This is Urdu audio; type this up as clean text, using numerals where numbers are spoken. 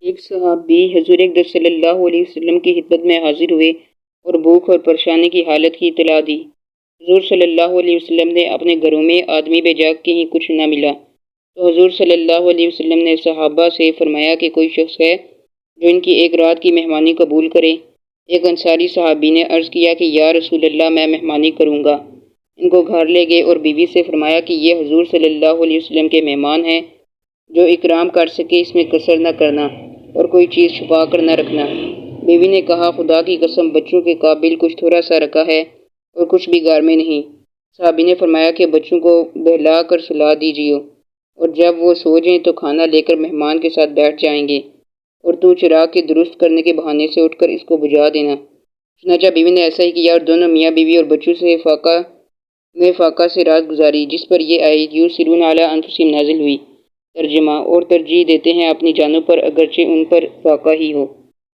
ایک صحابی حضور اقدس صلی اللہ علیہ وسلم کی خدمت میں حاضر ہوئے اور بھوک اور پریشانی کی حالت کی اطلاع دی۔ حضور صلی اللہ علیہ وسلم نے اپنے گھروں میں آدمی بھیجا کہیں کچھ نہ ملا، تو حضور صلی اللہ علیہ وسلم نے صحابہ سے فرمایا کہ کوئی شخص ہے جو ان کی ایک رات کی مہمانی قبول کرے۔ ایک انصاری صحابی نے عرض کیا کہ یا رسول اللہ، میں مہمانی کروں گا۔ ان کو گھر لے گئے اور بیوی سے فرمایا کہ یہ حضور صلی اللہ علیہ وسلم کے مہمان ہیں، جو اکرام کر سکے اس میں قصر نہ کرنا اور کوئی چیز چھپا کر نہ رکھنا۔ بیوی نے کہا، خدا کی قسم، بچوں کے قابل کچھ تھوڑا سا رکھا ہے اور کچھ بھی گھر میں نہیں۔ صحابی نے فرمایا کہ بچوں کو بہلا کر سلا دیجیے اور جب وہ سو جائیں تو کھانا لے کر مہمان کے ساتھ بیٹھ جائیں گے، اور تو چراغ کے درست کرنے کے بہانے سے اٹھ کر اس کو بجھا دینا۔ چنانچہ بیوی نے ایسا ہی کیا اور دونوں میاں بیوی اور بچوں سے فاقہ سے رات گزاری، جس پر یہ آیت یؤثرون علی انفسہم نازل ہوئی۔ ترجمہ: اور ترجیح دیتے ہیں اپنی جانوں پر اگرچہ ان پر فاقہ ہی ہو۔